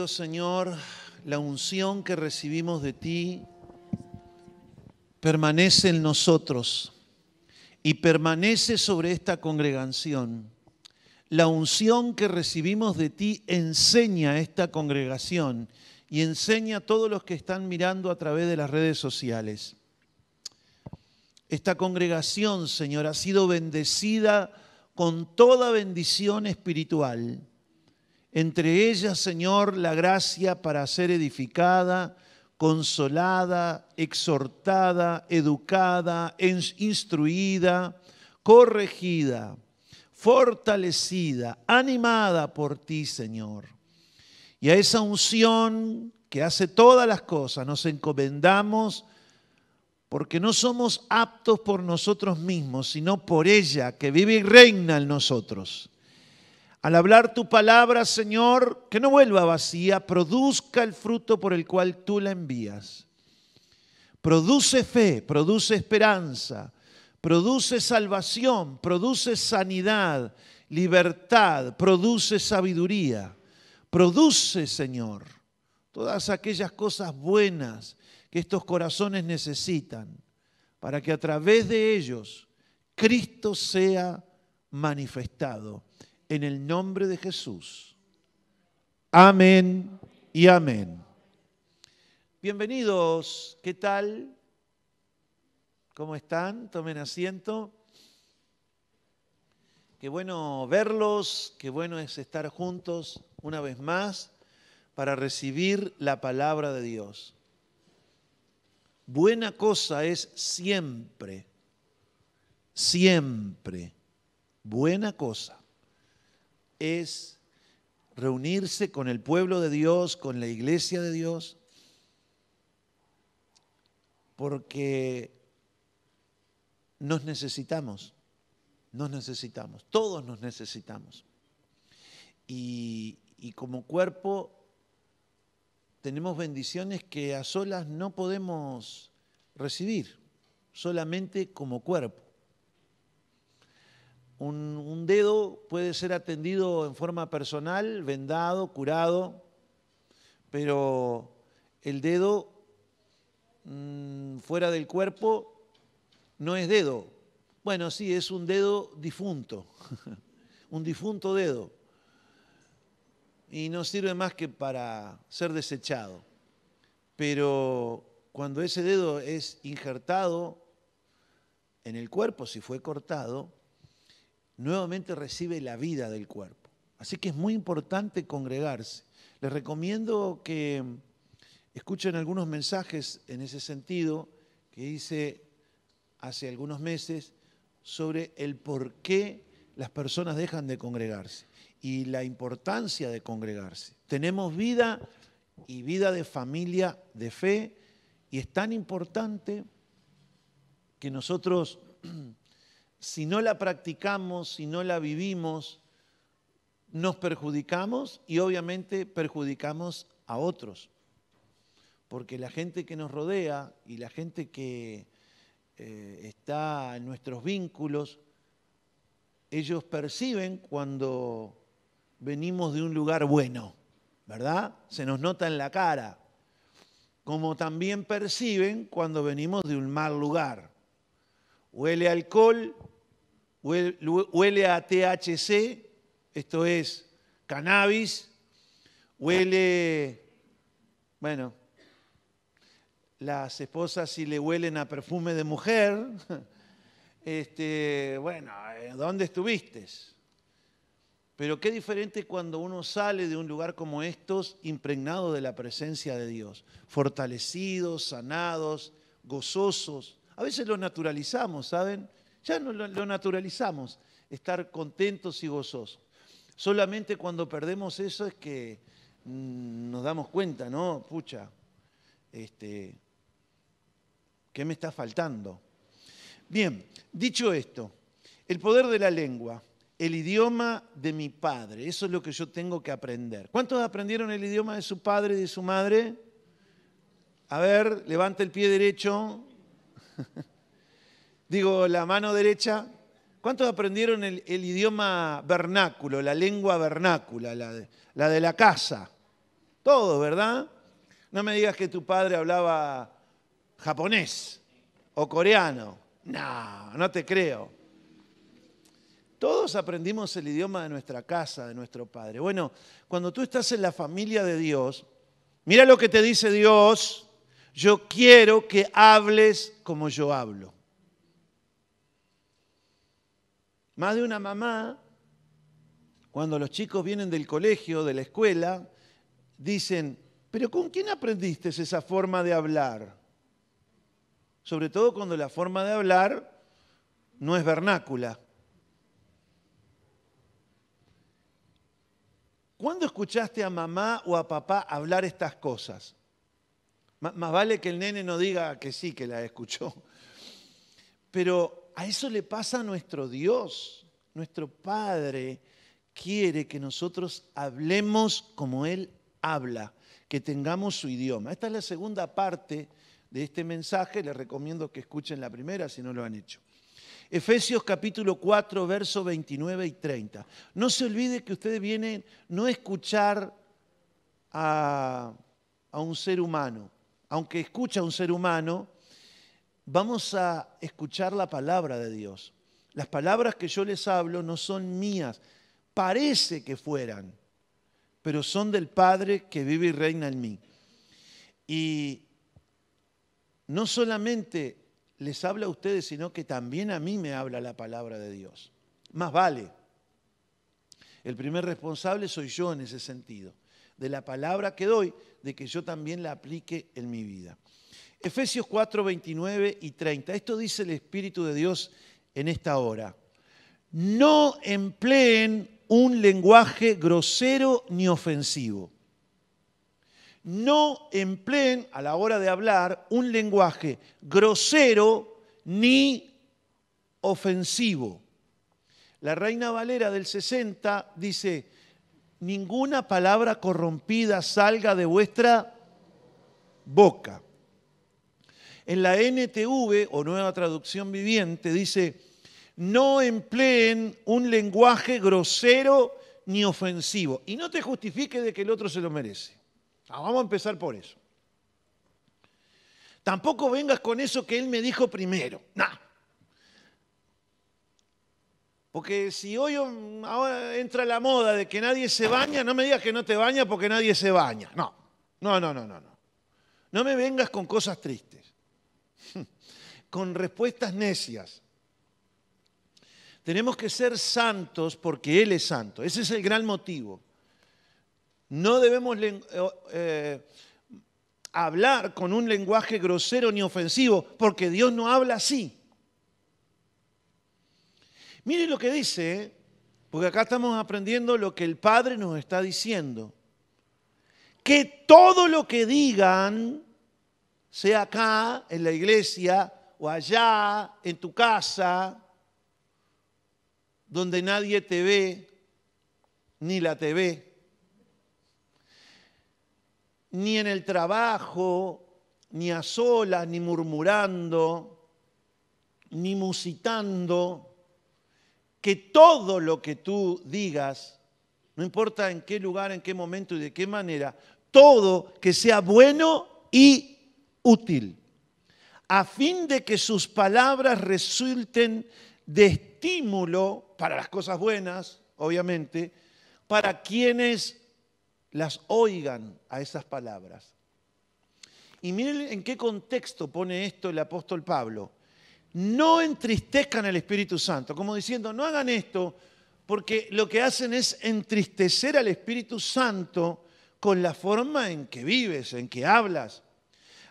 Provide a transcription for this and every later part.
querido Señor, la unción que recibimos de ti permanece en nosotros y permanece sobre esta congregación. La unción que recibimos de ti enseña a esta congregación y enseña a todos los que están mirando a través de las redes sociales. Esta congregación, Señor, ha sido bendecida con toda bendición espiritual. Entre ellas, Señor, la gracia para ser edificada, consolada, exhortada, educada, instruida, corregida, fortalecida, animada por ti, Señor. Y a esa unción que hace todas las cosas nos encomendamos, porque no somos aptos por nosotros mismos, sino por ella que vive y reina en nosotros. Al hablar tu palabra, Señor, que no vuelva vacía, produzca el fruto por el cual tú la envías. Produce fe, produce esperanza, produce salvación, produce sanidad, libertad, produce sabiduría. Produce, Señor, todas aquellas cosas buenas que estos corazones necesitan, para que a través de ellos Cristo sea manifestado. En el nombre de Jesús. Amén y amén. Bienvenidos, ¿qué tal? ¿Cómo están? Tomen asiento. Qué bueno verlos, qué bueno es estar juntos una vez más para recibir la palabra de Dios. Buena cosa es siempre, siempre, buena cosa es reunirse con el pueblo de Dios, con la iglesia de Dios, porque nos necesitamos, todos nos necesitamos. Y como cuerpo tenemos bendiciones que a solas no podemos recibir, solamente como cuerpo. Un dedo puede ser atendido en forma personal, vendado, curado, pero el dedo fuera del cuerpo no es dedo. Bueno, sí, es un dedo difunto, un difunto dedo. Y no sirve más que para ser desechado. Pero cuando ese dedo es injertado en el cuerpo, si fue cortado, nuevamente recibe la vida del cuerpo. Así que es muy importante congregarse. Les recomiendo que escuchen algunos mensajes en ese sentido que hice hace algunos meses sobre el por qué las personas dejan de congregarse y la importancia de congregarse. Tenemos vida y vida de familia, de fe, y es tan importante que nosotros, si no la practicamos, si no la vivimos, nos perjudicamos y obviamente perjudicamos a otros. Porque la gente que nos rodea y la gente que está en nuestros vínculos, ellos perciben cuando venimos de un lugar bueno, ¿verdad? Se nos nota en la cara. Como también perciben cuando venimos de un mal lugar. Huele a alcohol, huele a THC, esto es cannabis, huele, bueno, las esposas si le huelen a perfume de mujer, bueno, ¿dónde estuviste? Pero qué diferente cuando uno sale de un lugar como estos impregnado de la presencia de Dios, fortalecidos, sanados, gozosos. A veces lo naturalizamos, ¿saben? Ya no lo naturalizamos, estar contentos y gozosos. Solamente cuando perdemos eso es que nos damos cuenta, ¿no? Pucha, ¿qué me está faltando? Bien, dicho esto, el poder de la lengua, el idioma de mi padre, eso es lo que yo tengo que aprender. ¿Cuántos aprendieron el idioma de su padre y de su madre? A ver, levanta el pie derecho. Digo, la mano derecha. ¿Cuántos aprendieron el idioma vernáculo, la lengua vernácula, la de la casa? Todos, ¿verdad? No me digas que tu padre hablaba japonés o coreano. No, no te creo. Todos aprendimos el idioma de nuestra casa, de nuestro padre. Bueno, cuando tú estás en la familia de Dios, mira lo que te dice Dios: yo quiero que hables como yo hablo. Más de una mamá, cuando los chicos vienen del colegio, de la escuela, dicen, ¿pero con quién aprendiste esa forma de hablar? Sobre todo cuando la forma de hablar no es vernácula. ¿Cuándo escuchaste a mamá o a papá hablar estas cosas? Más vale que el nene no diga que sí, que la escuchó. Pero a eso le pasa a nuestro Dios. Nuestro Padre quiere que nosotros hablemos como Él habla, que tengamos su idioma. Esta es la segunda parte de este mensaje. Les recomiendo que escuchen la primera si no lo han hecho. Efesios capítulo 4, versos 29 y 30. No se olvide que ustedes vienen no a escuchar a un ser humano. Aunque escucha a un ser humano, vamos a escuchar la palabra de Dios. Las palabras que yo les hablo no son mías. Parece que fueran, pero son del Padre que vive y reina en mí. Y no solamente les habla a ustedes, sino que también a mí me habla la palabra de Dios. Más vale. El primer responsable soy yo en ese sentido. De la palabra que doy, de que yo también la aplique en mi vida. Efesios 4, 29 y 30. Esto dice el Espíritu de Dios en esta hora. No empleen un lenguaje grosero ni ofensivo. No empleen a la hora de hablar un lenguaje grosero ni ofensivo. La Reina Valera del 60 dice, ninguna palabra corrompida salga de vuestra boca. En la NTV, o Nueva Traducción Viviente, dice, no empleen un lenguaje grosero ni ofensivo. Y no te justifique de que el otro se lo merece. Vamos a empezar por eso. Tampoco vengas con eso que él me dijo primero. No. Porque si hoy ahora entra la moda de que nadie se baña, no me digas que no te bañas porque nadie se baña. No. No me vengas con cosas tristes. Con respuestas necias. Tenemos que ser santos porque Él es santo. Ese es el gran motivo. No debemos hablar con un lenguaje grosero ni ofensivo, porque Dios no habla así. Miren lo que dice, porque acá estamos aprendiendo lo que el Padre nos está diciendo. Que todo lo que digan, sea acá, en la iglesia, o allá, en tu casa, donde nadie te ve, ni la te ve, ni en el trabajo, ni a solas, ni murmurando, ni musitando, que todo lo que tú digas, no importa en qué lugar, en qué momento y de qué manera, todo que sea bueno y útil, a fin de que sus palabras resulten de estímulo para las cosas buenas, obviamente, para quienes las oigan a esas palabras. Y miren en qué contexto pone esto el apóstol Pablo. No entristezcan al Espíritu Santo, como diciendo, no hagan esto porque lo que hacen es entristecer al Espíritu Santo con la forma en que vives, en que hablas.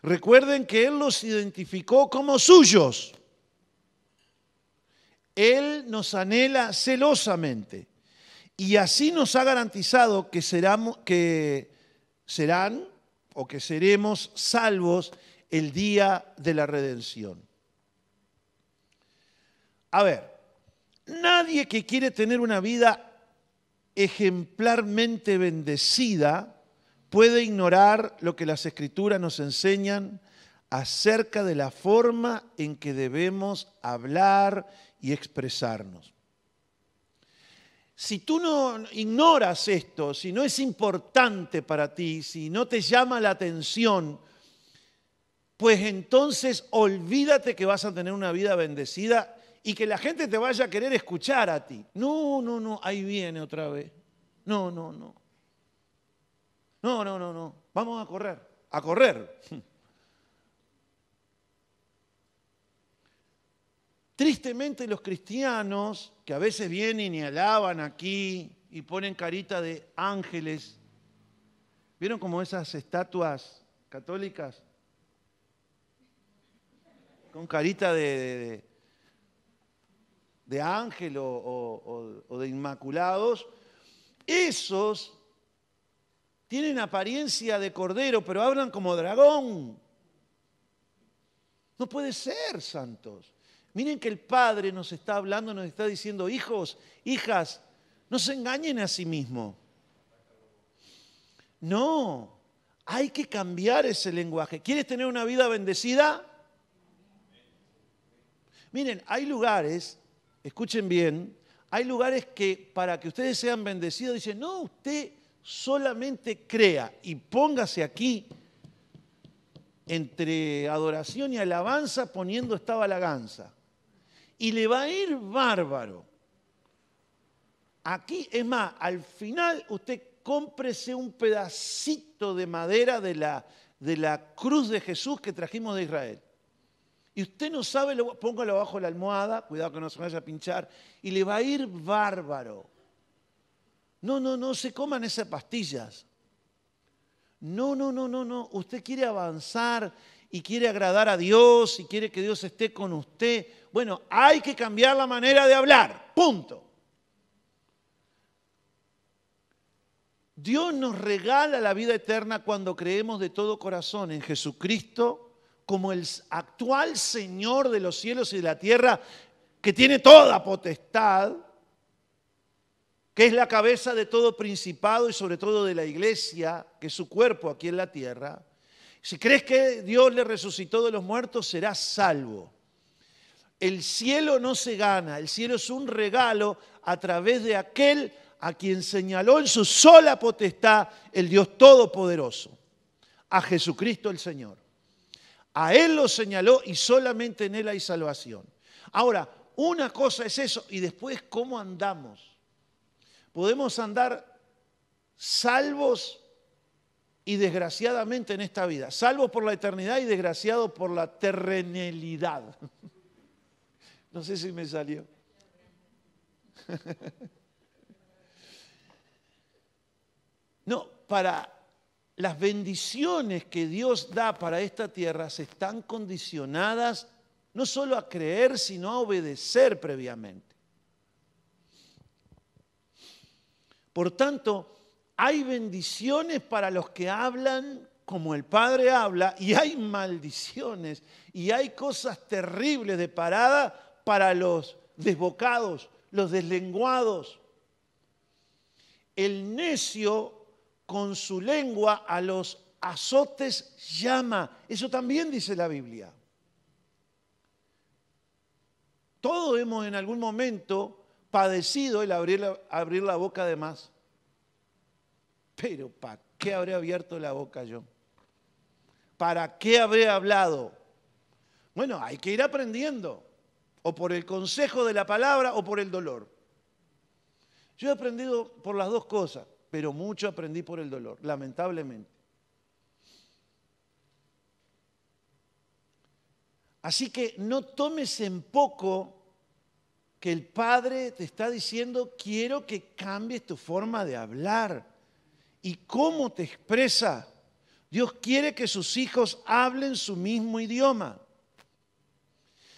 Recuerden que Él los identificó como suyos. Él nos anhela celosamente y así nos ha garantizado que serán o que seremos salvos el día de la redención. A ver, nadie que quiere tener una vida ejemplarmente bendecida puede ignorar lo que las Escrituras nos enseñan acerca de la forma en que debemos hablar y expresarnos. Si tú no ignoras esto, si no es importante para ti, si no te llama la atención, pues entonces olvídate que vas a tener una vida bendecida y que la gente te vaya a querer escuchar a ti. No, no, no, ahí viene otra vez. No, no, no. No, no, no, no. Vamos a correr, a correr. Tristemente los cristianos, que a veces vienen y alaban aquí y ponen carita de ángeles, ¿vieron como esas estatuas católicas? Con carita de ángel o de inmaculados. Esos tienen apariencia de cordero, pero hablan como dragón. No puede ser, santos. Miren que el Padre nos está hablando, nos está diciendo, hijos, hijas, no se engañen a sí mismos. No, hay que cambiar ese lenguaje. ¿Quieres tener una vida bendecida? Miren, hay lugares, escuchen bien, hay lugares que para que ustedes sean bendecidos dicen, no, usted solamente crea y póngase aquí entre adoración y alabanza poniendo esta balaganza. Y le va a ir bárbaro. Aquí, es más, al final usted cómprese un pedacito de madera de la cruz de Jesús que trajimos de Israel. Y usted no sabe, póngalo abajo de la almohada, cuidado que no se vaya a pinchar, y le va a ir bárbaro. No, no, no se coman esas pastillas. No, no, no, no, no. Usted quiere avanzar y quiere agradar a Dios y quiere que Dios esté con usted. Bueno, hay que cambiar la manera de hablar. Punto. Dios nos regala la vida eterna cuando creemos de todo corazón en Jesucristo como el actual Señor de los cielos y de la tierra, que tiene toda potestad, que es la cabeza de todo principado y sobre todo de la iglesia, que es su cuerpo aquí en la tierra. Si crees que Dios le resucitó de los muertos, serás salvo. El cielo no se gana, el cielo es un regalo a través de aquel a quien señaló en su sola potestad el Dios Todopoderoso, a Jesucristo el Señor. A Él lo señaló y solamente en Él hay salvación. Ahora, una cosa es eso y después cómo andamos. Podemos andar salvos y desgraciadamente en esta vida. Salvos por la eternidad y desgraciados por la terrenalidad. No sé si me salió. No, para las bendiciones que Dios da para esta tierra se están condicionadas no solo a creer, sino a obedecer previamente. Por tanto, hay bendiciones para los que hablan como el Padre habla y hay maldiciones y hay cosas terribles de parada para los desbocados, los deslenguados. El necio con su lengua a los azotes llama. Eso también dice la Biblia. Todos hemos en algún momento padecido el abrir la boca de más. Pero ¿para qué habré abierto la boca yo? ¿Para qué habré hablado? Bueno, hay que ir aprendiendo. O por el consejo de la palabra o por el dolor. Yo he aprendido por las dos cosas, pero mucho aprendí por el dolor, lamentablemente. Así que no tomes en poco que el Padre te está diciendo, quiero que cambies tu forma de hablar y cómo te expresa. Dios quiere que sus hijos hablen su mismo idioma.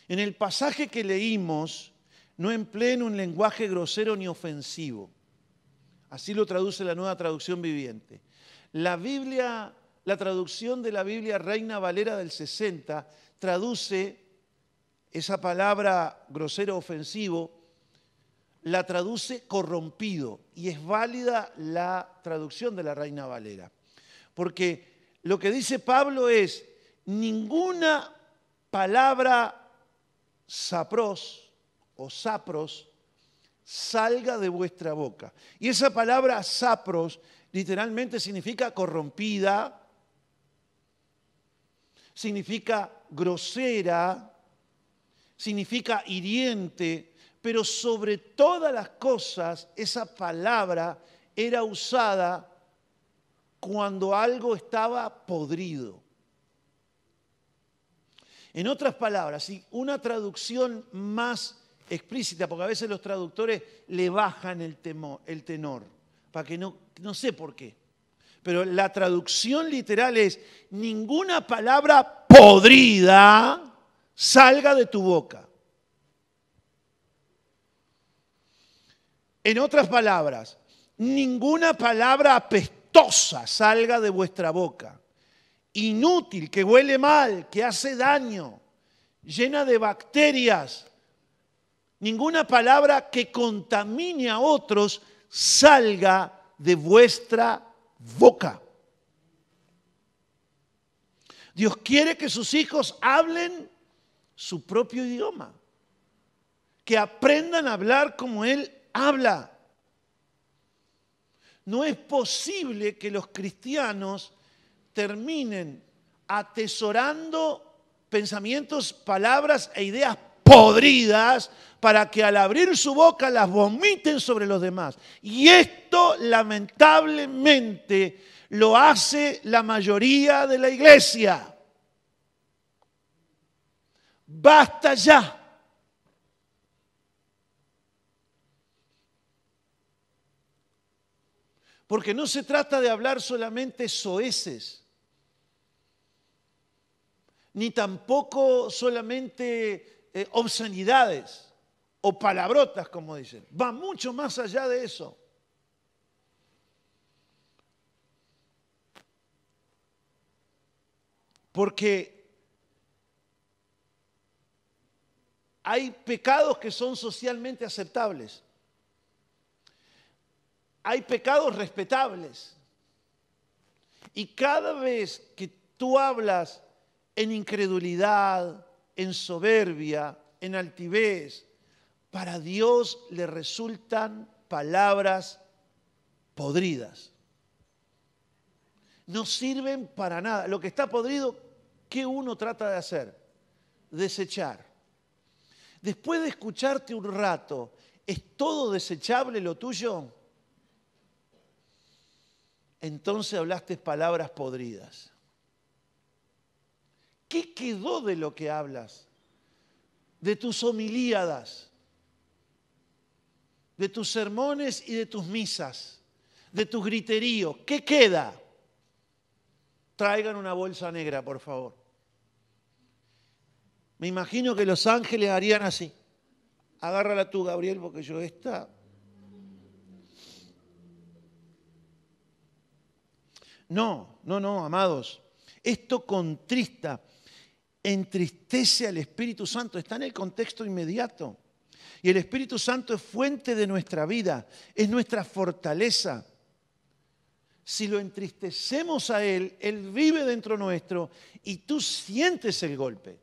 En el pasaje que leímos, no empleen un lenguaje grosero ni ofensivo. Así lo traduce la Nueva Traducción Viviente. La traducción de la Biblia Reina Valera del 60 traduce esa palabra grosero ofensivo, la traduce corrompido, y es válida la traducción de la Reina Valera. Porque lo que dice Pablo es, ninguna palabra sapros o sapros salga de vuestra boca. Y esa palabra sapros literalmente significa corrompida, significa grosera, significa hiriente, pero sobre todas las cosas esa palabra era usada cuando algo estaba podrido. En otras palabras, una traducción más explícita, porque a veces los traductores le bajan el tenor, para que no sé por qué. Pero la traducción literal es: ninguna palabra podrida salga de tu boca. En otras palabras, ninguna palabra apestosa salga de vuestra boca. Inútil, que huele mal, que hace daño, llena de bacterias. Ninguna palabra que contamine a otros salga de vuestra boca. Dios quiere que sus hijos hablen su propio idioma, que aprendan a hablar como Él habla. No es posible que los cristianos terminen atesorando pensamientos, palabras e ideas podridas para que al abrir su boca las vomiten sobre los demás. Y esto lamentablemente lo hace la mayoría de la iglesia. Basta ya. Porque no se trata de hablar solamente soeces, ni tampoco solamente obscenidades o palabrotas, como dicen. Va mucho más allá de eso. Porque hay pecados que son socialmente aceptables. Hay pecados respetables. Y cada vez que tú hablas en incredulidad, en soberbia, en altivez, para Dios le resultan palabras podridas. No sirven para nada. Lo que está podrido, ¿qué uno trata de hacer? Desechar. Después de escucharte un rato, ¿es todo desechable lo tuyo? Entonces hablaste palabras podridas. ¿Qué quedó de lo que hablas? De tus homilíadas, de tus sermones y de tus misas, de tus griteríos. ¿Qué queda? Traigan una bolsa negra, por favor. Me imagino que los ángeles harían así. Agárrala tú, Gabriel, porque yo esta... No, amados. Esto contrista, entristece al Espíritu Santo. Está en el contexto inmediato. Y el Espíritu Santo es fuente de nuestra vida, es nuestra fortaleza. Si lo entristecemos a Él, Él vive dentro nuestro y tú sientes el golpe.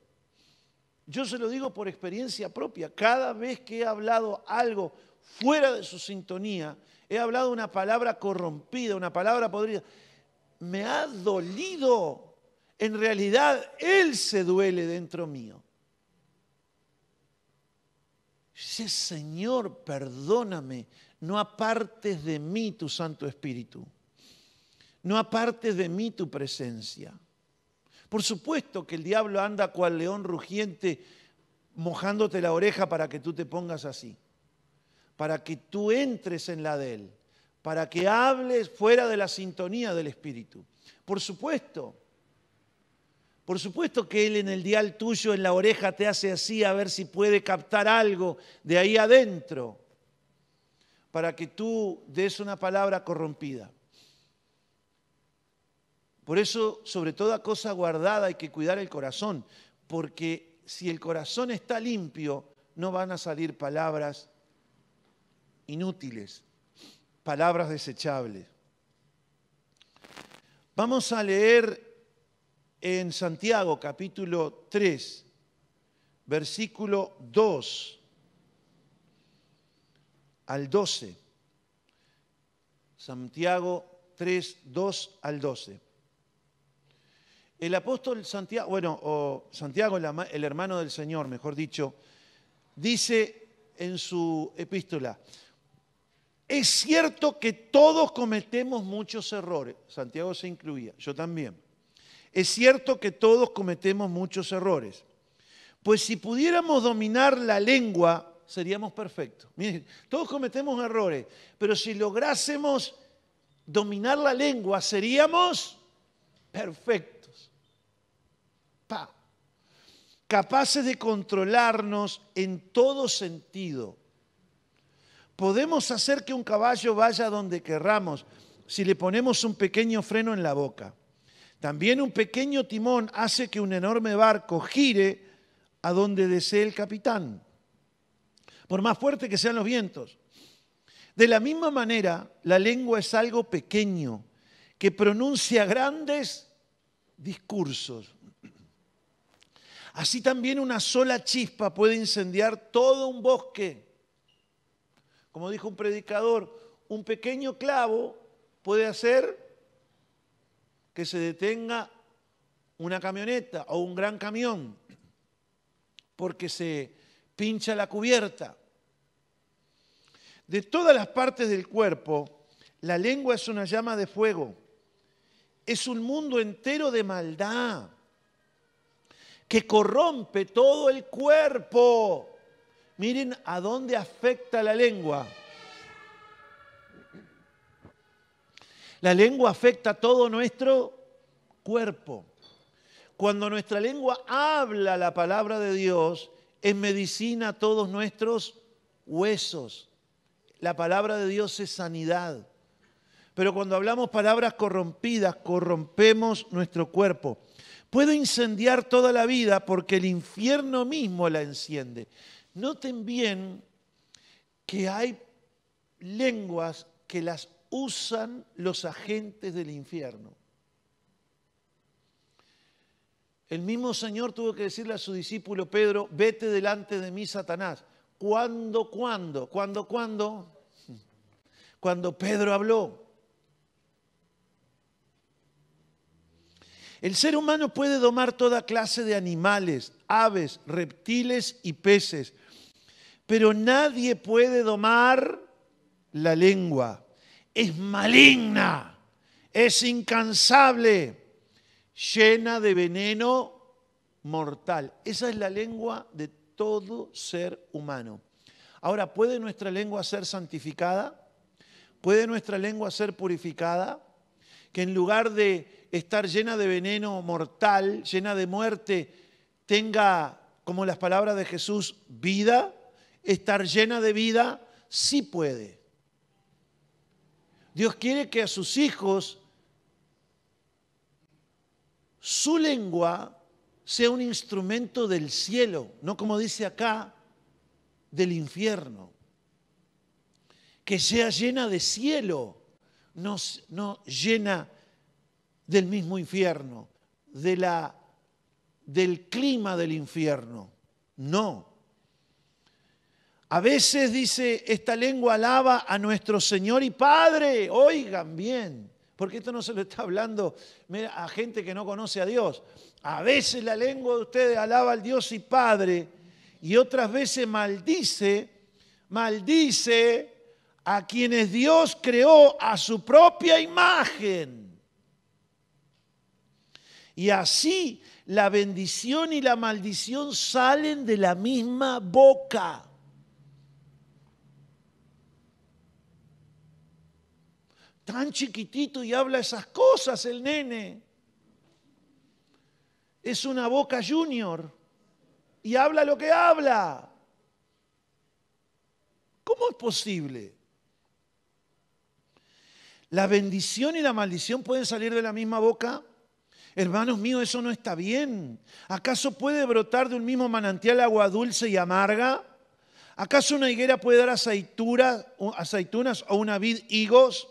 Yo se lo digo por experiencia propia. Cada vez que he hablado algo fuera de su sintonía, he hablado una palabra corrompida, una palabra podrida, me ha dolido. En realidad, Él se duele dentro mío. Dice: Señor, perdóname, no apartes de mí tu Santo Espíritu. No apartes de mí tu presencia. Por supuesto que el diablo anda cual león rugiente mojándote la oreja para que tú te pongas así, para que tú entres en la de él, para que hables fuera de la sintonía del Espíritu. Por supuesto que él en el dial tuyo, en la oreja, te hace así a ver si puede captar algo de ahí adentro, para que tú des una palabra corrompida. Por eso, sobre toda cosa guardada, hay que cuidar el corazón, porque si el corazón está limpio, no van a salir palabras inútiles, palabras desechables. Vamos a leer en Santiago capítulo 3, versículo 2. al 12. Santiago 3, 2 al 12. El apóstol Santiago, Santiago, el hermano del Señor, mejor dicho, dice en su epístola: es cierto que todos cometemos muchos errores. Santiago se incluía, yo también. Es cierto que todos cometemos muchos errores. Pues si pudiéramos dominar la lengua, seríamos perfectos. Miren, todos cometemos errores, pero si lográsemos dominar la lengua, seríamos perfectos. Capaces de controlarnos en todo sentido. Podemos hacer que un caballo vaya donde querramos si le ponemos un pequeño freno en la boca. También un pequeño timón hace que un enorme barco gire a donde desee el capitán, por más fuerte que sean los vientos. De la misma manera, la lengua es algo pequeño que pronuncia grandes discursos. Así también una sola chispa puede incendiar todo un bosque. Como dijo un predicador, un pequeño clavo puede hacer que se detenga una camioneta o un gran camión porque se pincha la cubierta. De todas las partes del cuerpo, la lengua es una llama de fuego. Es un mundo entero de maldad que corrompe todo el cuerpo. Miren a dónde afecta la lengua. La lengua afecta todo nuestro cuerpo. Cuando nuestra lengua habla la palabra de Dios, es medicina a todos nuestros huesos. La palabra de Dios es sanidad. Pero cuando hablamos palabras corrompidas, corrompemos nuestro cuerpo. Puede incendiar toda la vida porque el infierno mismo la enciende. Noten bien que hay lenguas que las usan los agentes del infierno. El mismo Señor tuvo que decirle a su discípulo Pedro: vete delante de mí, Satanás. ¿Cuándo? Cuando Pedro habló. El ser humano puede domar toda clase de animales, aves, reptiles y peces, pero nadie puede domar la lengua. Es maligna, es incansable, llena de veneno mortal. Esa es la lengua de todo ser humano. Ahora, ¿puede nuestra lengua ser santificada? ¿Puede nuestra lengua ser purificada? Que en lugar de estar llena de veneno mortal, llena de muerte, tenga, como las palabras de Jesús, vida. Estar llena de vida, sí puede. Dios quiere que a sus hijos su lengua sea un instrumento del cielo, no como dice acá, del infierno. Que sea llena de cielo, no llena del mismo infierno, del clima del infierno. No. A veces dice, esta lengua alaba a nuestro Señor y Padre. Oigan bien, porque esto no se lo está hablando a gente que no conoce a Dios. A veces la lengua de ustedes alaba al Dios y Padre, y otras veces maldice a quienes Dios creó a su propia imagen. Y así la bendición y la maldición salen de la misma boca. Tan chiquitito y habla esas cosas el nene. Es una Boca Junior y habla lo que habla. ¿Cómo es posible? ¿La bendición y la maldición pueden salir de la misma boca? Hermanos míos, eso no está bien. ¿Acaso puede brotar de un mismo manantial agua dulce y amarga? ¿Acaso una higuera puede dar aceitunas o una vid higos?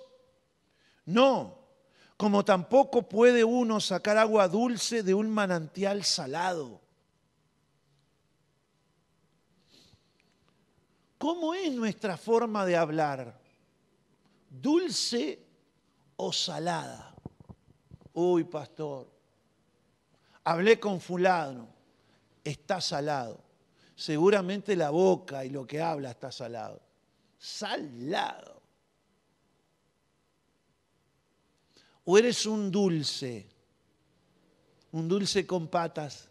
No, como tampoco puede uno sacar agua dulce de un manantial salado. ¿Cómo es nuestra forma de hablar? ¿Dulce o salada? Uy, pastor, hablé con fulano, está salado. Seguramente la boca y lo que habla está salado. Salado. ¿O eres un dulce con patas?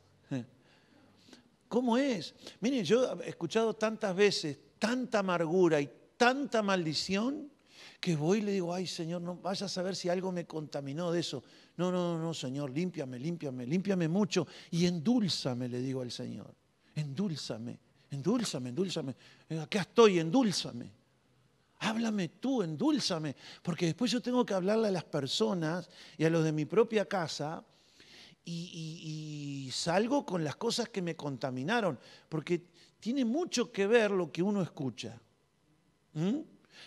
¿Cómo es? Miren, yo he escuchado tantas veces tanta amargura y tanta maldición que voy y le digo, ay Señor, no vayas a saber si algo me contaminó de eso. No, no, no, Señor, límpiame mucho y endúlzame, le digo al Señor. Endúlzame. Acá estoy, endúlzame. Háblame tú, endúlzame. Porque después yo tengo que hablarle a las personas y a los de mi propia casa y salgo con las cosas que me contaminaron. Porque tiene mucho que ver lo que uno escucha.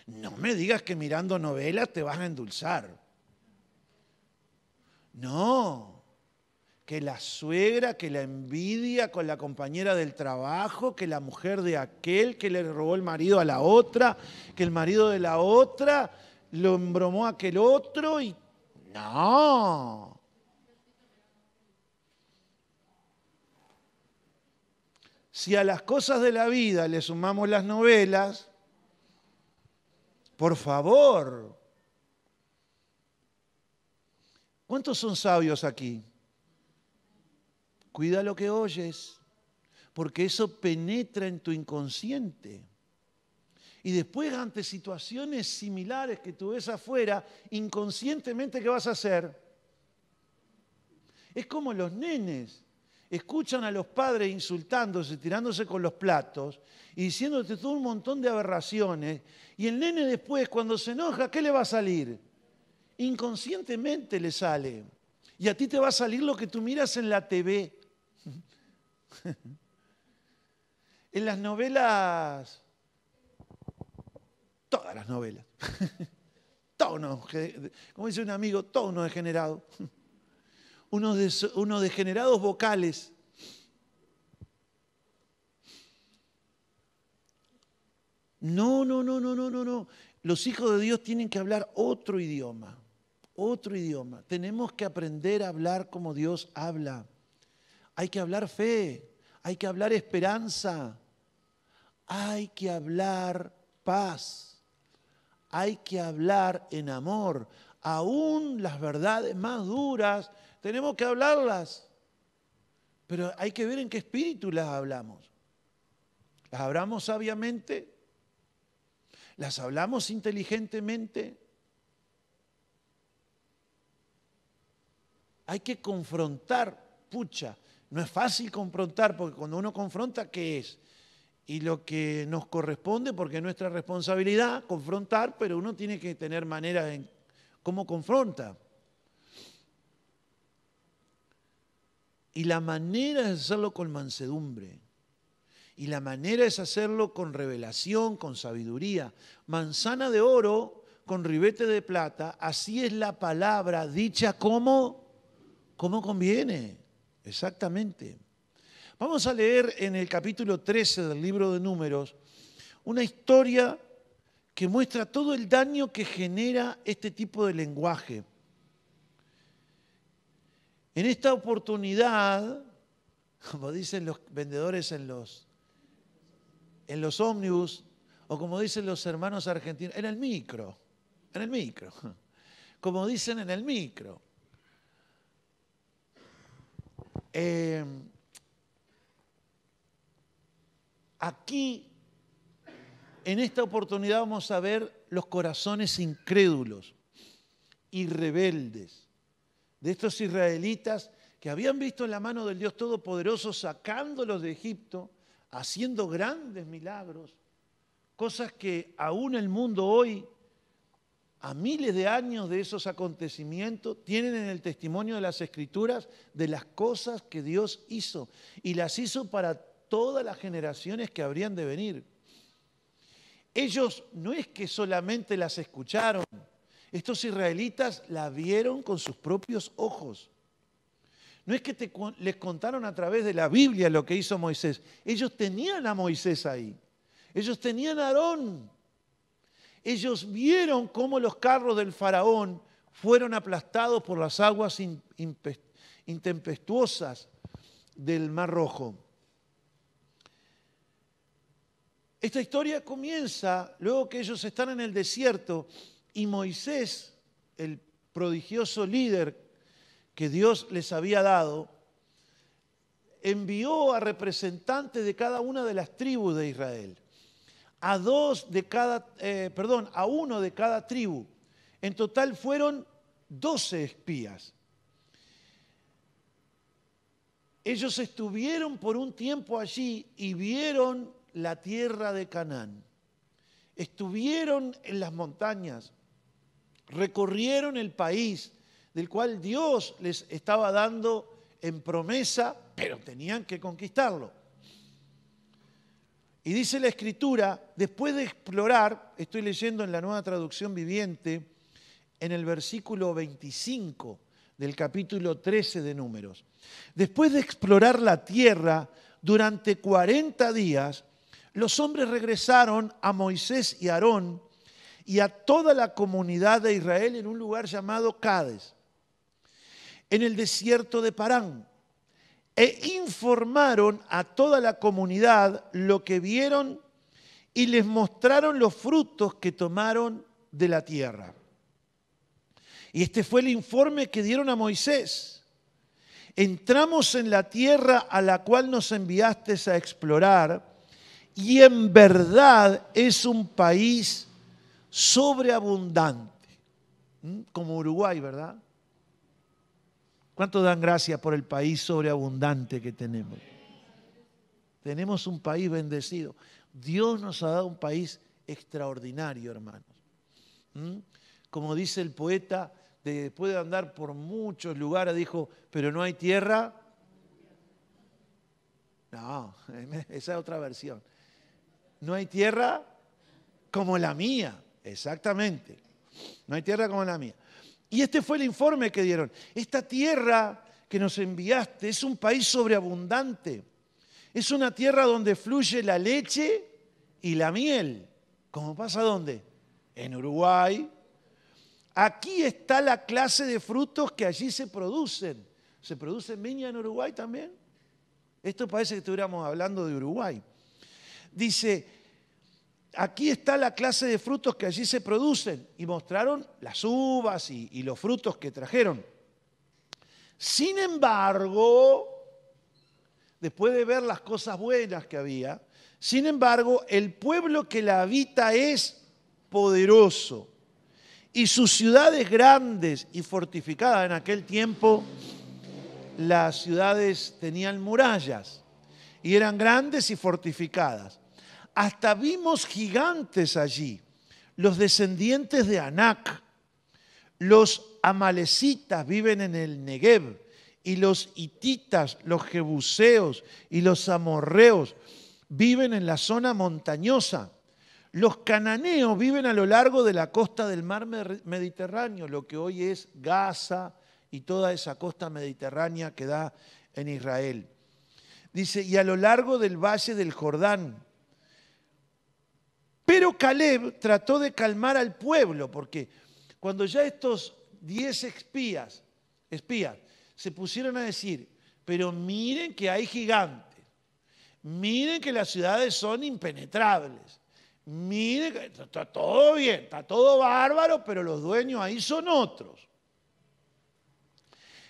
No me digas que mirando novelas te vas a endulzar. No, que la suegra, que la envidia con la compañera del trabajo, que la mujer de aquel, que le robó el marido a la otra, que el marido de la otra lo embromó a aquel otro y... No. Si a las cosas de la vida le sumamos las novelas, por favor. ¿Cuántos son sabios aquí? Cuida lo que oyes, porque eso penetra en tu inconsciente. Y después, ante situaciones similares que tú ves afuera, inconscientemente, ¿qué vas a hacer? Es como los nenes. Escuchan a los padres insultándose, tirándose con los platos y diciéndote todo un montón de aberraciones. Y el nene después, cuando se enoja, ¿qué le va a salir? Inconscientemente le sale. Y a ti te va a salir lo que tú miras en la TV. En las novelas, todas las novelas, como dice un amigo, todos unos degenerados. Unos degenerados vocales. No. Los hijos de Dios tienen que hablar otro idioma. Tenemos que aprender a hablar como Dios habla. Hay que hablar fe, hay que hablar esperanza, hay que hablar paz, hay que hablar en amor. Aún las verdades más duras, tenemos que hablarlas. Pero hay que ver en qué espíritu las hablamos. ¿Las hablamos sabiamente? ¿Las hablamos inteligentemente? Hay que confrontar, pucha. No es fácil confrontar, porque cuando uno confronta, ¿qué es? Y lo que nos corresponde, porque es nuestra responsabilidad, confrontar, pero uno tiene que tener maneras en cómo confronta. Y la manera es hacerlo con mansedumbre. Y la manera es hacerlo con revelación, con sabiduría. Manzana de oro con ribete de plata, así es la palabra dicha como conviene. Exactamente. Vamos a leer en el capítulo 13 del libro de Números una historia que muestra todo el daño que genera este tipo de lenguaje. En esta oportunidad, como dicen los vendedores en los ómnibus, o como dicen los hermanos argentinos, en el micro, como dicen en el micro. Aquí, en esta oportunidad, vamos a ver los corazones incrédulos y rebeldes de estos israelitas que habían visto la mano del Dios Todopoderoso sacándolos de Egipto, haciendo grandes milagros, cosas que aún el mundo hoy, a miles de años de esos acontecimientos, tienen en el testimonio de las Escrituras de las cosas que Dios hizo. Y las hizo para todas las generaciones que habrían de venir. Ellos no es que solamente las escucharon, estos israelitas la vieron con sus propios ojos. No es que les contaron a través de la Biblia lo que hizo Moisés. Ellos tenían a Moisés ahí. Ellos tenían a Aarón. Ellos vieron cómo los carros del faraón fueron aplastados por las aguas intempestuosas del Mar Rojo. Esta historia comienza luego que ellos están en el desierto y Moisés, el prodigioso líder que Dios les había dado, envió a representantes de cada una de las tribus de Israel, a uno de cada tribu. En total fueron 12 espías. Ellos estuvieron por un tiempo allí y vieron la tierra de Canaán. Estuvieron en las montañas, recorrieron el país del cual Dios les estaba dando en promesa, pero tenían que conquistarlo. Y dice la Escritura, después de explorar, estoy leyendo en la Nueva Traducción Viviente, en el versículo 25 del capítulo 13 de Números. Después de explorar la tierra durante 40 días, los hombres regresaron a Moisés y Aarón y a toda la comunidad de Israel en un lugar llamado Cades, en el desierto de Parán, e informaron a toda la comunidad lo que vieron y les mostraron los frutos que tomaron de la tierra. Y este fue el informe que dieron a Moisés. Entramos en la tierra a la cual nos enviaste a explorar, y en verdad es un país sobreabundante. Como Uruguay, ¿verdad? ¿Cuánto dan gracias por el país sobreabundante que tenemos? Tenemos un país bendecido. Dios nos ha dado un país extraordinario, hermanos. Como dice el poeta, después de andar por muchos lugares, dijo, pero no hay tierra. No, esa es otra versión. No hay tierra como la mía, exactamente. No hay tierra como la mía. Y este fue el informe que dieron. Esta tierra que nos enviaste es un país sobreabundante. Es una tierra donde fluye la leche y la miel. ¿Cómo pasa dónde? En Uruguay. Aquí está la clase de frutos que allí se producen. ¿Se produce viña en Uruguay también? Esto parece que estuviéramos hablando de Uruguay. Dice, aquí está la clase de frutos que allí se producen. Y mostraron las uvas y los frutos que trajeron. Sin embargo, después de ver las cosas buenas que había, sin embargo, el pueblo que la habita es poderoso. Y sus ciudades grandes y fortificadas, en aquel tiempo las ciudades tenían murallas y eran grandes y fortificadas. Hasta vimos gigantes allí, los descendientes de Anac. Los amalecitas viven en el Negev, y los hititas, los jebuseos y los amorreos viven en la zona montañosa. Los cananeos viven a lo largo de la costa del mar Mediterráneo, lo que hoy es Gaza y toda esa costa mediterránea que da en Israel. Dice, y a lo largo del valle del Jordán. Pero Caleb trató de calmar al pueblo, porque cuando ya estos 10 espías se pusieron a decir, pero miren que hay gigantes, miren que las ciudades son impenetrables, miren que está todo bien, está todo bárbaro, pero los dueños ahí son otros.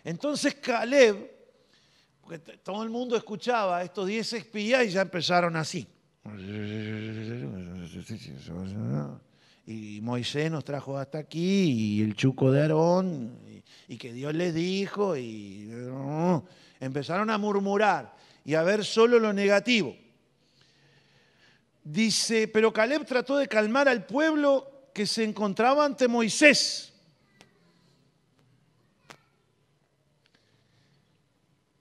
Entonces Caleb, porque todo el mundo escuchaba a estos 10 espías y ya empezaron así. Y Moisés nos trajo hasta aquí, y el chuco de Aarón, y que Dios les dijo, y empezaron a murmurar y a ver solo lo negativo. Dice, pero Caleb trató de calmar al pueblo que se encontraba ante Moisés.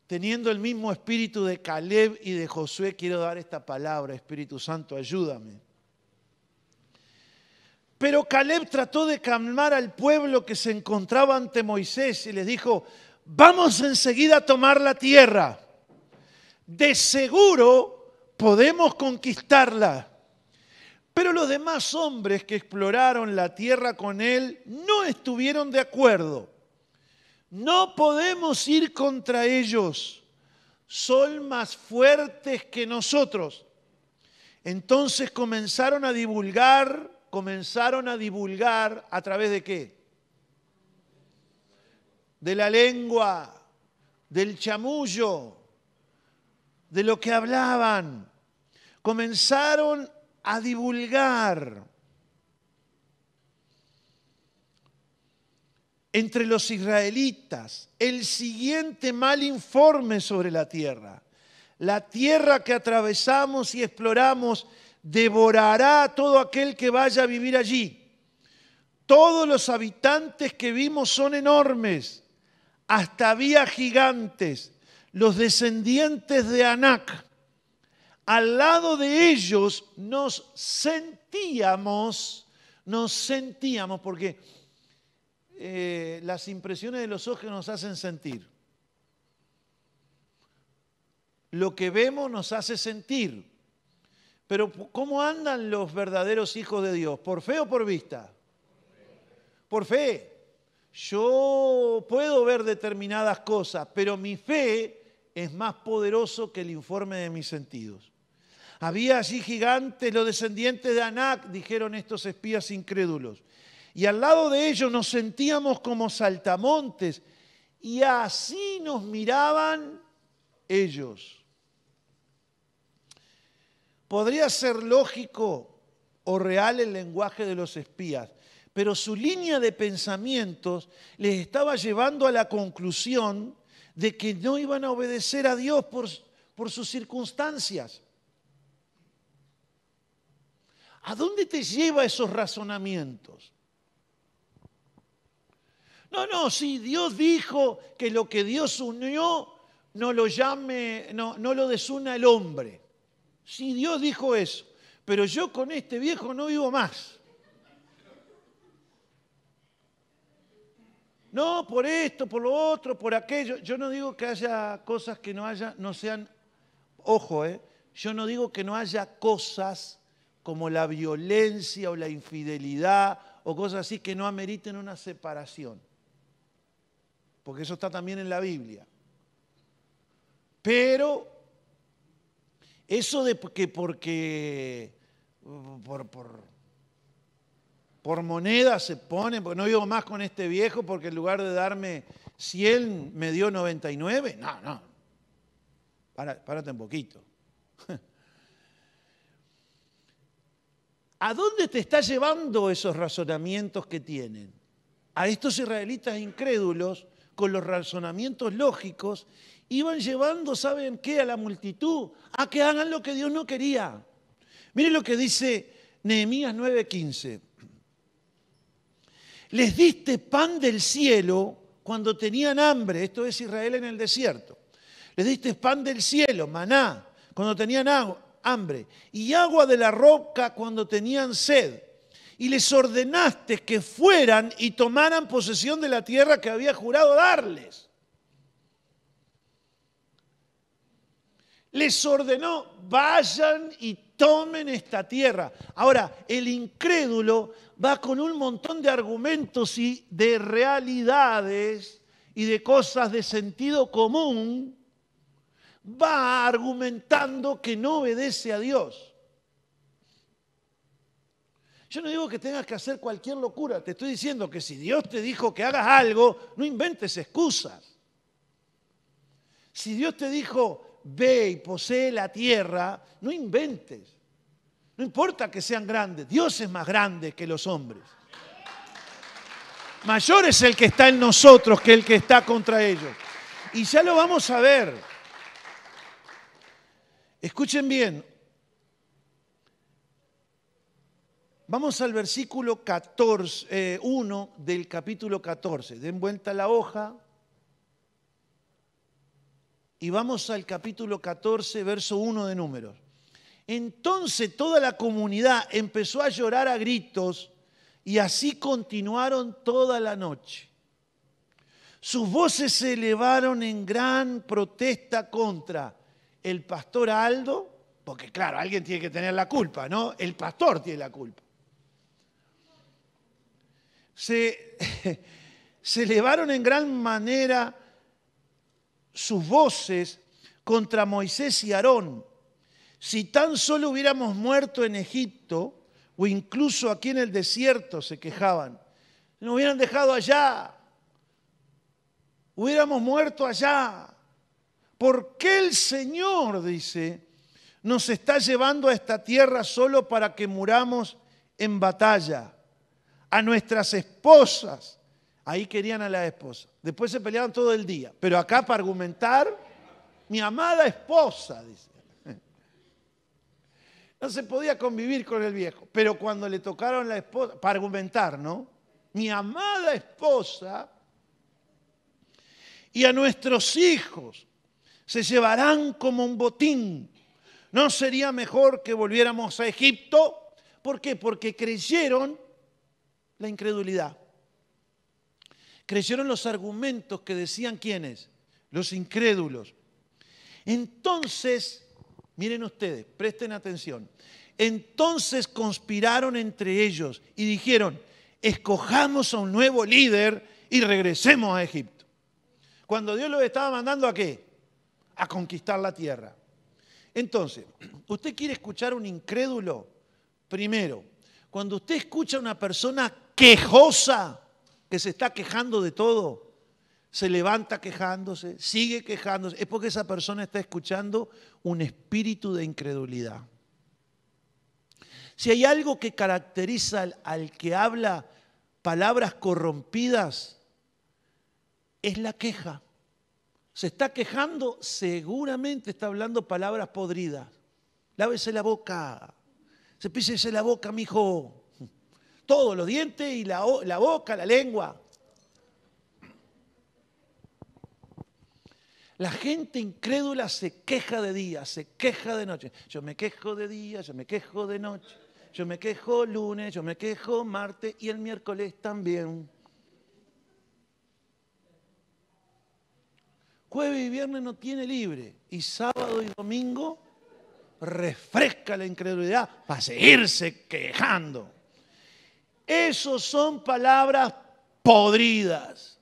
Teniendo el mismo espíritu de Caleb y de Josué, quiero dar esta palabra, Espíritu Santo, ayúdame. Pero Caleb trató de calmar al pueblo que se encontraba ante Moisés y les dijo, vamos enseguida a tomar la tierra. De seguro podemos conquistarla. Pero los demás hombres que exploraron la tierra con él no estuvieron de acuerdo. No podemos ir contra ellos. Son más fuertes que nosotros. Entonces comenzaron a divulgar ¿a través de qué? De la lengua, del chamullo, de lo que hablaban. Comenzaron a divulgar entre los israelitas el siguiente mal informe sobre la tierra. La tierra que atravesamos y exploramos devorará a todo aquel que vaya a vivir allí. Todos los habitantes que vimos son enormes. Hasta había gigantes, los descendientes de Anac. Al lado de ellos nos sentíamos, porque las impresiones de los ojos nos hacen sentir. Lo que vemos nos hace sentir. Pero ¿cómo andan los verdaderos hijos de Dios? ¿Por fe o por vista? Por fe. Yo puedo ver determinadas cosas, pero mi fe es más poderoso que el informe de mis sentidos. Había allí gigantes, los descendientes de Anac, dijeron estos espías incrédulos. Y al lado de ellos nos sentíamos como saltamontes, y así nos miraban ellos. Podría ser lógico o real el lenguaje de los espías, pero su línea de pensamientos les estaba llevando a la conclusión de que no iban a obedecer a Dios por sus circunstancias. ¿A dónde te lleva esos razonamientos? No, si Dios dijo que lo que Dios unió no lo desuna el hombre. Si Dios dijo eso, pero yo con este viejo no vivo más. No, por esto, por lo otro, por aquello. Yo no digo que haya cosas que no sean, ojo, yo no digo que no haya cosas como la violencia o la infidelidad o cosas así que no ameriten una separación. Porque eso está también en la Biblia. Pero eso de que porque por moneda se pone, porque no vivo más con este viejo porque en lugar de darme 100 me dio 99. No. Párate un poquito. ¿A dónde te está llevando esos razonamientos que tienen? A estos israelitas incrédulos, con los razonamientos lógicos, iban llevando, ¿saben qué?, a la multitud, a que hagan lo que Dios no quería. Miren lo que dice Nehemías 9:15. Les diste pan del cielo cuando tenían hambre, esto es Israel en el desierto. Les diste pan del cielo, maná, cuando tenían hambre, y agua de la roca cuando tenían sed. Y les ordenaste que fueran y tomaran posesión de la tierra que había jurado darles. Les ordenó, vayan y tomen esta tierra. Ahora, el incrédulo va con un montón de argumentos y de realidades y de cosas de sentido común, va argumentando que no obedece a Dios. Yo no digo que tengas que hacer cualquier locura, te estoy diciendo que si Dios te dijo que hagas algo, no inventes excusas. Si Dios te dijo, ve y posee la tierra, no inventes. No importa que sean grandes, Dios es más grande que los hombres. Mayor es el que está en nosotros que el que está contra ellos. Y ya lo vamos a ver. Escuchen bien. Vamos al versículo 1 del capítulo 14. Den vuelta la hoja. Y vamos al capítulo 14, verso 1 de Números. Entonces toda la comunidad empezó a llorar a gritos y así continuaron toda la noche. Sus voces se elevaron en gran protesta contra el pastor Aldo, Porque claro, alguien tiene que tener la culpa, ¿no? El pastor tiene la culpa. Se elevaron en gran manera sus voces contra Moisés y Aarón. Si tan solo hubiéramos muerto en Egipto, o incluso aquí en el desierto, se quejaban, nos hubieran dejado allá, hubiéramos muerto allá. ¿Por qué el Señor, dice, nos está llevando a esta tierra solo para que muramos en batalla? A nuestras esposas, ahí querían a la esposa, después se peleaban todo el día, pero acá para argumentar, mi amada esposa, dice. No se podía convivir con el viejo, pero cuando le tocaron la esposa, para argumentar, ¿no? Mi amada esposa y a nuestros hijos se llevarán como un botín. ¿No sería mejor que volviéramos a Egipto? ¿Por qué? Porque creyeron la incredulidad. Creyeron los argumentos que decían ¿quiénes? Los incrédulos. Entonces, miren ustedes, presten atención. Entonces conspiraron entre ellos y dijeron, escojamos a un nuevo líder y regresemos a Egipto. Cuando Dios los estaba mandando ¿a qué? A conquistar la tierra. Entonces, ¿usted quiere escuchar a un incrédulo? Primero, cuando usted escucha a una persona quejosa, que se está quejando de todo, se levanta quejándose, sigue quejándose, es porque esa persona está escuchando un espíritu de incredulidad. Si hay algo que caracteriza al que habla palabras corrompidas, es la queja. Se está quejando, seguramente está hablando palabras podridas. Lávese la boca, cepíllese la boca, mijo. Todos los dientes y la boca, la lengua. La gente incrédula se queja de día, se queja de noche. Yo me quejo de día, yo me quejo de noche. Yo me quejo lunes, yo me quejo martes y el miércoles también. Jueves y viernes no tiene libre y sábado y domingo refresca la incredulidad para seguirse quejando. Esos son palabras podridas.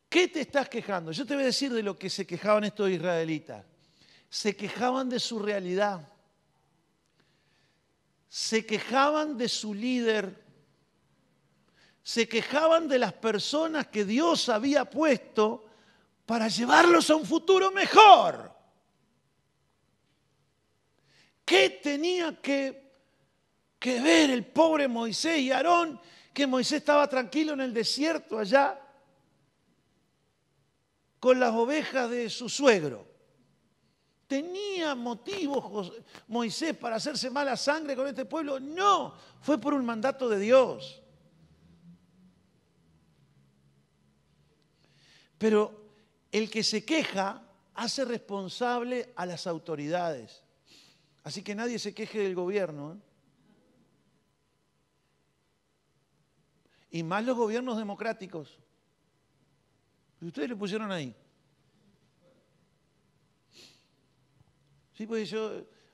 ¿Qué te estás quejando? Yo te voy a decir de lo que se quejaban estos israelitas. Se quejaban de su realidad. Se quejaban de su líder. Se quejaban de las personas que Dios había puesto para llevarlos a un futuro mejor. ¿Qué tenía que ver el pobre Moisés y Aarón? Que Moisés estaba tranquilo en el desierto allá con las ovejas de su suegro. ¿Tenía motivos Moisés para hacerse mala sangre con este pueblo? No, fue por un mandato de Dios. Pero el que se queja hace responsable a las autoridades. Así que nadie se queje del gobierno, ¿eh? Y más los gobiernos democráticos. Ustedes lo pusieron ahí. Sí, pues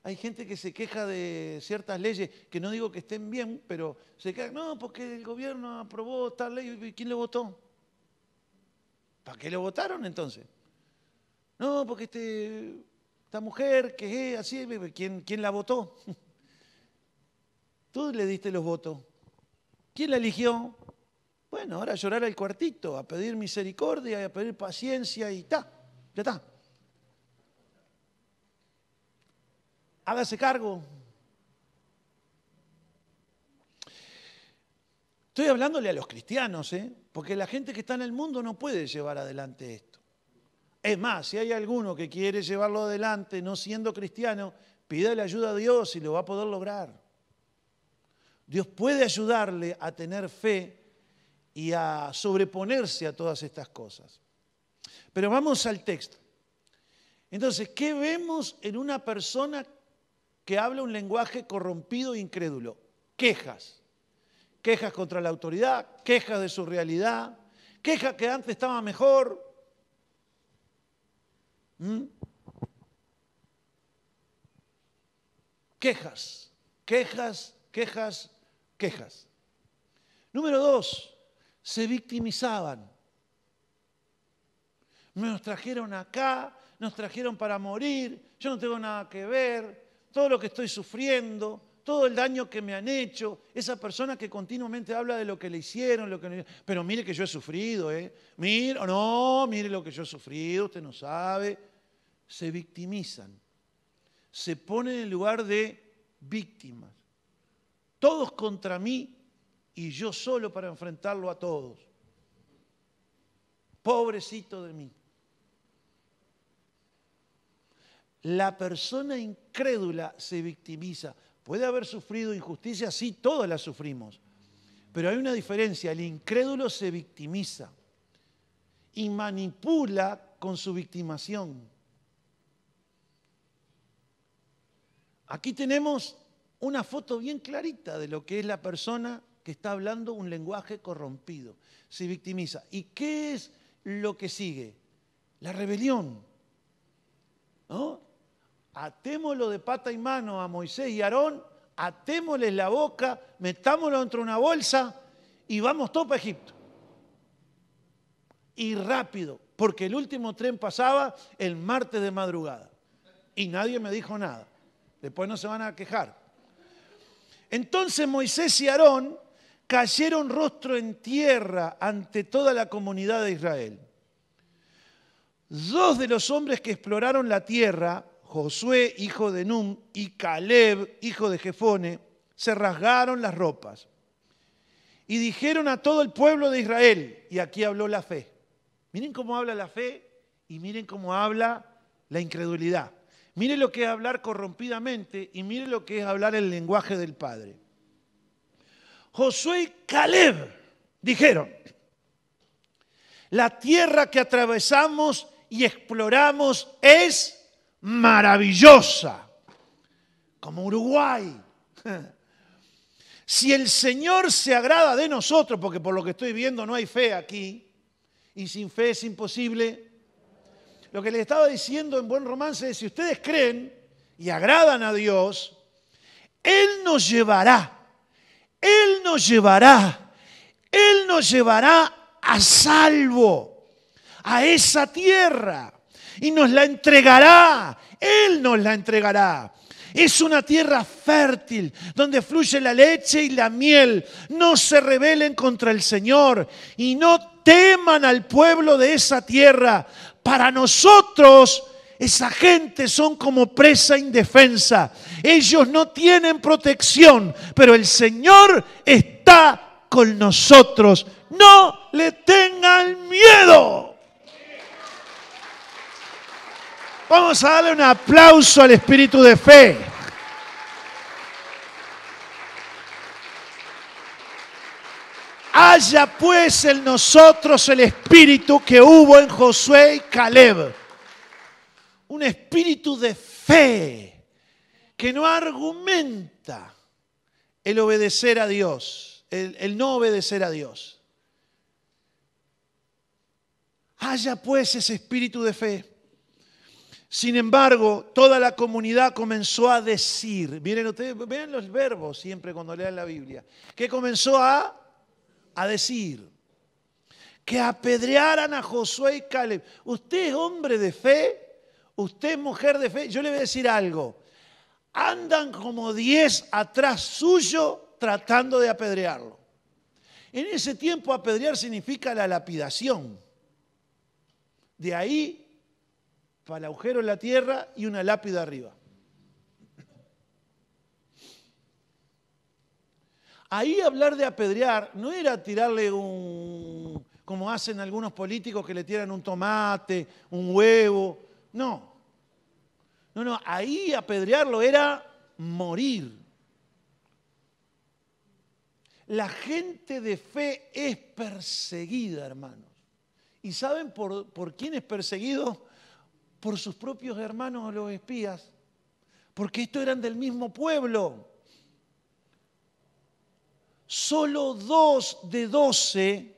hay gente que se queja de ciertas leyes, que no digo que estén bien, pero se queja, no, porque el gobierno aprobó tal ley, ¿quién lo votó? ¿Para qué lo votaron entonces? No, porque esta mujer que es así, ¿quién la votó? Tú le diste los votos. ¿Quién la eligió? Bueno, ahora a llorar al cuartito, a pedir misericordia y a pedir paciencia y ya está. Hágase cargo. Estoy hablándole a los cristianos, porque la gente que está en el mundo no puede llevar adelante esto. Es más, si hay alguno que quiere llevarlo adelante no siendo cristiano, pídale ayuda a Dios y lo va a poder lograr. Dios puede ayudarle a tener fe y a sobreponerse a todas estas cosas. Pero vamos al texto. Entonces, ¿qué vemos en una persona que habla un lenguaje corrompido e incrédulo? Quejas. Quejas contra la autoridad, quejas de su realidad, queja que antes estaba mejor. Quejas, quejas, quejas, quejas. Número 2, se victimizaban. Nos trajeron acá, nos trajeron para morir, yo no tengo nada que ver, todo lo que estoy sufriendo, todo el daño que me han hecho, esa persona que continuamente habla de lo que le hicieron, pero mire que yo he sufrido, mire lo que yo he sufrido, usted no sabe. Se victimizan, se ponen en lugar de víctimas. Todos contra mí y yo solo para enfrentarlo a todos. Pobrecito de mí. La persona incrédula se victimiza. Puede haber sufrido injusticia, sí, todos la sufrimos. Pero hay una diferencia, el incrédulo se victimiza y manipula con su victimación. Aquí tenemos una foto bien clarita de lo que es la persona que está hablando un lenguaje corrompido. Se victimiza. ¿Y qué es lo que sigue? La rebelión. ¿No? Atémoslo de pata y mano a Moisés y Aarón, atémosles la boca, metámoslo dentro de una bolsa y vamos todos para Egipto. Y rápido, porque el último tren pasaba el martes de madrugada. Y nadie me dijo nada. Después no se van a quejar. Entonces Moisés y Aarón cayeron rostro en tierra ante toda la comunidad de Israel. 2 de los hombres que exploraron la tierra, Josué, hijo de Nun, y Caleb, hijo de Jefone, se rasgaron las ropas. Y dijeron a todo el pueblo de Israel, y aquí habló la fe. Miren cómo habla la fe y miren cómo habla la incredulidad. Mire lo que es hablar corrompidamente y mire lo que es hablar el lenguaje del Padre. Josué y Caleb dijeron, la tierra que atravesamos y exploramos es maravillosa, como Uruguay. Si el Señor se agrada de nosotros, porque por lo que estoy viendo no hay fe aquí, y sin fe es imposible. Lo que les estaba diciendo en buen romance es, si ustedes creen y agradan a Dios, Él nos llevará a salvo a esa tierra y nos la entregará, Él nos la entregará. Es una tierra fértil, donde fluye la leche y la miel. No se rebelen contra el Señor y no teman al pueblo de esa tierra. Para nosotros, esa gente son como presa indefensa. Ellos no tienen protección, pero el Señor está con nosotros. No le tengan miedo. Vamos a darle un aplauso al espíritu de fe. Haya pues en nosotros el espíritu que hubo en Josué y Caleb. Un espíritu de fe que no argumenta el obedecer a Dios, el no obedecer a Dios. Haya pues ese espíritu de fe. Sin embargo, toda la comunidad comenzó a decir, miren ustedes, vean los verbos siempre cuando lean la Biblia, que comenzó a decir, que apedrearan a Josué y Caleb. Usted es hombre de fe, usted es mujer de fe, yo le voy a decir algo, andan como 10 atrás suyo tratando de apedrearlo. En ese tiempo apedrear significa la lapidación. De ahí para el agujero en la tierra y una lápida arriba. Ahí hablar de apedrear no era tirarle como hacen algunos políticos que le tiran un tomate, un huevo. No. No, ahí apedrearlo era morir. La gente de fe es perseguida, hermanos. ¿Y saben por quién es perseguido? Por sus propios hermanos los espías, porque estos eran del mismo pueblo. Solo 2 de 12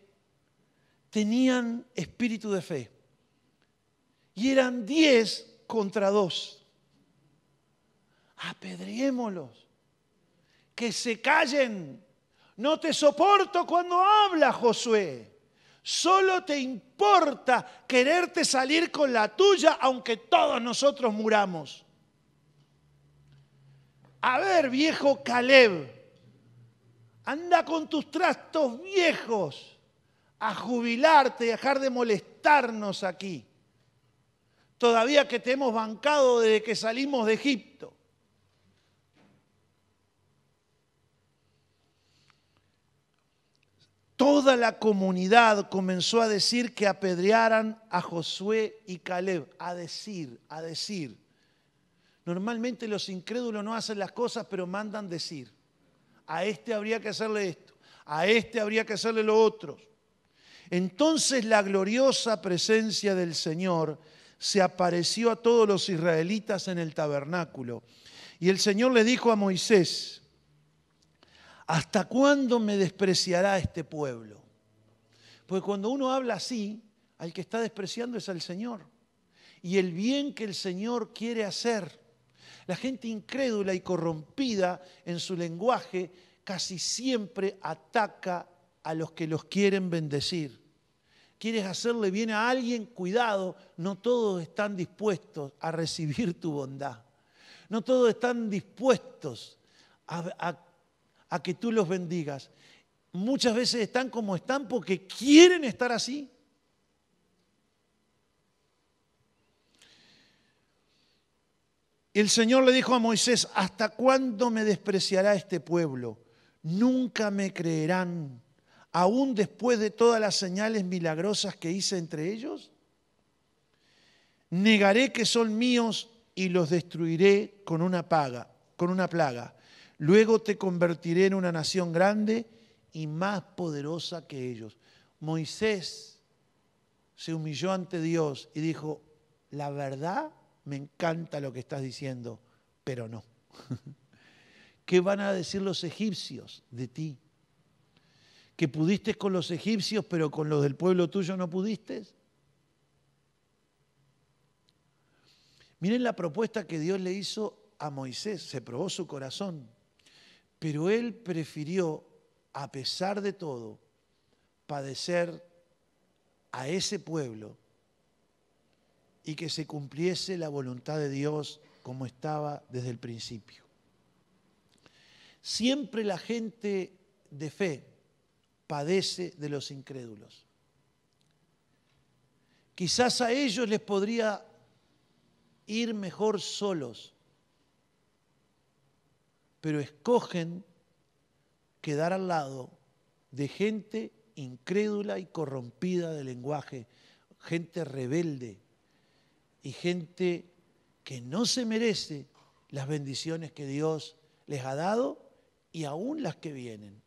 tenían espíritu de fe. Y eran 10 contra 2. Apedreémoslos. Que se callen. No te soporto cuando habla Josué. Solo te importa quererte salir con la tuya, aunque todos nosotros muramos. A ver, viejo Caleb, anda con tus trastos viejos a jubilarte y dejar de molestarnos aquí. Todavía que te hemos bancado desde que salimos de Egipto. Toda la comunidad comenzó a decir que apedrearan a Josué y Caleb. A decir. Normalmente los incrédulos no hacen las cosas, pero mandan decir. A este habría que hacerle esto. A este habría que hacerle lo otro. Entonces la gloriosa presencia del Señor se apareció a todos los israelitas en el tabernáculo. Y el Señor le dijo a Moisés: ¿hasta cuándo me despreciará este pueblo? Porque cuando uno habla así, al que está despreciando es al Señor. Y el bien que el Señor quiere hacer. La gente incrédula y corrompida en su lenguaje casi siempre ataca a los que los quieren bendecir. ¿Quieres hacerle bien a alguien? Cuidado, no todos están dispuestos a recibir tu bondad. No todos están dispuestos a que tú los bendigas. Muchas veces están como están porque quieren estar así. El Señor le dijo a Moisés: ¿hasta cuándo me despreciará este pueblo? Nunca me creerán, aún después de todas las señales milagrosas que hice entre ellos. Negaré que son míos y los destruiré con una plaga. Luego te convertiré en una nación grande y más poderosa que ellos. Moisés se humilló ante Dios y dijo: la verdad, me encanta lo que estás diciendo, pero no. ¿Qué van a decir los egipcios de ti? ¿Que pudiste con los egipcios, pero con los del pueblo tuyo no pudiste? Miren la propuesta que Dios le hizo a Moisés. Se probó su corazón. Pero él prefirió, a pesar de todo, padecer a ese pueblo y que se cumpliese la voluntad de Dios como estaba desde el principio. Siempre la gente de fe padece de los incrédulos. Quizás a ellos les podría ir mejor solos, pero escogen quedar al lado de gente incrédula y corrompida de lenguaje, gente rebelde y gente que no se merece las bendiciones que Dios les ha dado y aún las que vienen.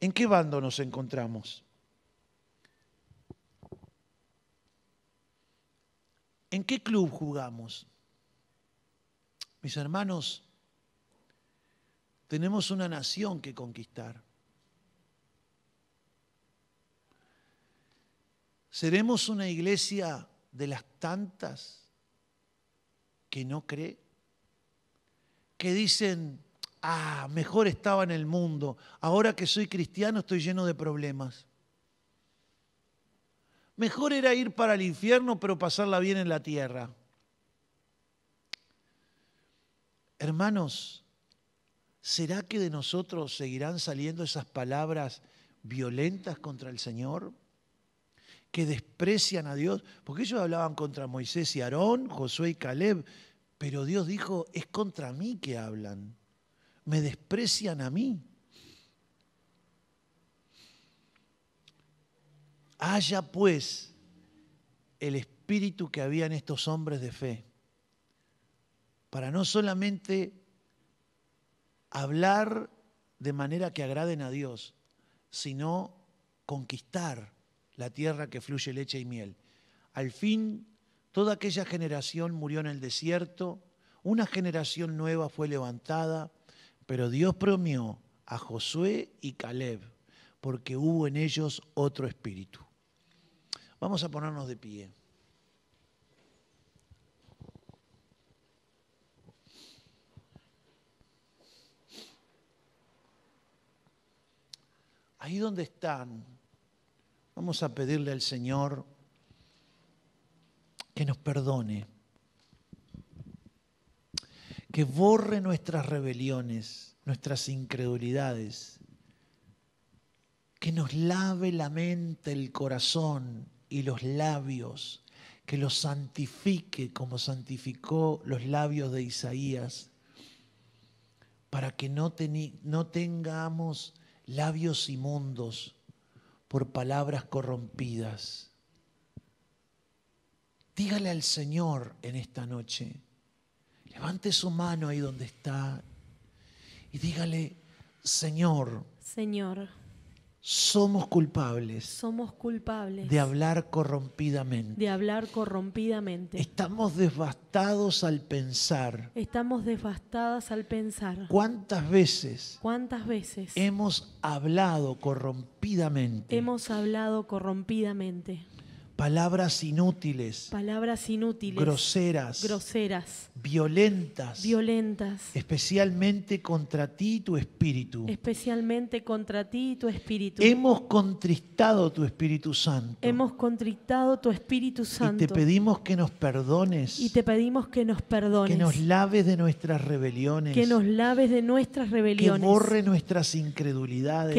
¿En qué bando nos encontramos? ¿En qué club jugamos? Mis hermanos, tenemos una nación que conquistar. ¿Seremos una iglesia de las tantas que no cree? Que dicen: mejor estaba en el mundo, ahora que soy cristiano estoy lleno de problemas. Mejor era ir para el infierno, pero pasarla bien en la tierra. Hermanos, ¿será que de nosotros seguirán saliendo esas palabras violentas contra el Señor? Que desprecian a Dios, porque ellos hablaban contra Moisés y Aarón, Josué y Caleb, pero Dios dijo: es contra mí que hablan, me desprecian a mí. Haya pues el espíritu que había en estos hombres de fe, para no solamente hablar de manera que agraden a Dios, sino conquistar la tierra que fluye leche y miel. Al fin, toda aquella generación murió en el desierto, una generación nueva fue levantada, pero Dios premió a Josué y Caleb, porque hubo en ellos otro espíritu. Vamos a ponernos de pie. Ahí donde están, vamos a pedirle al Señor que nos perdone, que borre nuestras rebeliones, nuestras incredulidades, que nos lave la mente, el corazón y los labios, que los santifique como santificó los labios de Isaías, para que no tengamos labios inmundos por palabras corrompidas. Dígale al Señor en esta noche, levante su mano ahí donde está y dígale, Señor, somos culpables de hablar corrompidamente. Estamos devastados al pensar. ¿Cuántas veces hemos hablado corrompidamente? Palabras inútiles, groseras, violentas, especialmente contra ti y tu espíritu. Hemos contristado tu Espíritu Santo. Y te pedimos que nos perdones. Que nos laves de nuestras rebeliones. Que borre nuestras incredulidades.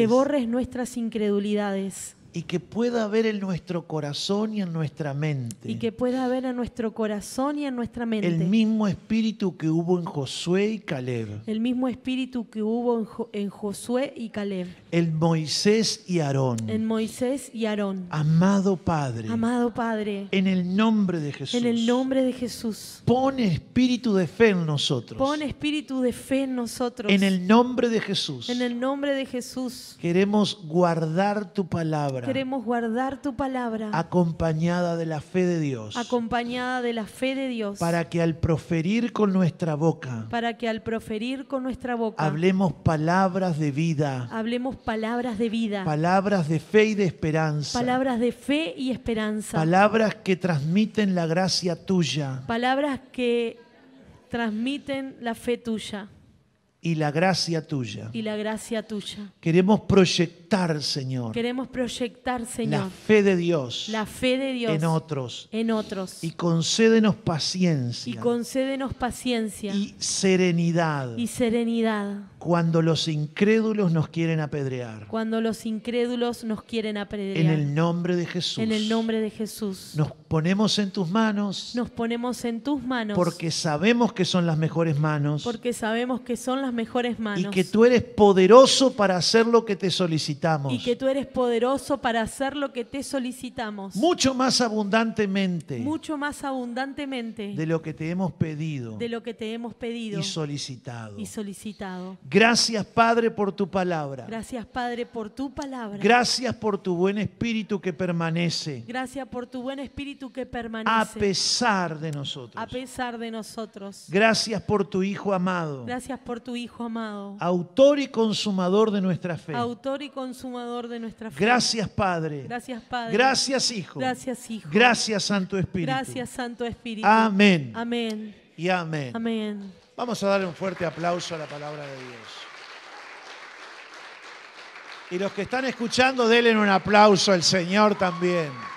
Y que pueda haber en nuestro corazón y en nuestra mente. El mismo espíritu que hubo en Josué y Caleb. En Moisés y Aarón. Amado Padre. En el nombre de Jesús. Pon espíritu de fe en nosotros. En el nombre de Jesús. Queremos guardar tu palabra. Acompañada de la fe de Dios. Para que al proferir con nuestra boca. Hablemos palabras de vida. Palabras de fe y de esperanza. Palabras que transmiten la gracia tuya. Y la gracia tuya. Queremos proyectar, Señor. La fe de Dios. En otros. Y concédenos paciencia. Y serenidad. Cuando los incrédulos nos quieren apedrear. En el nombre de Jesús. Nos ponemos en tus manos. Porque sabemos que son las mejores manos. Y que tú eres poderoso para hacer lo que te solicitamos. Mucho más abundantemente. De lo que te hemos pedido. Y solicitado. Gracias, Padre, por tu palabra. Gracias por tu buen espíritu que permanece. A pesar de nosotros. Gracias por tu Hijo amado. Autor y consumador de nuestra fe. Gracias, Padre. Gracias, Hijo. Gracias, Santo Espíritu. Amén. Y amén. Vamos a darle un fuerte aplauso a la palabra de Dios. Y los que están escuchando, denle un aplauso al Señor también.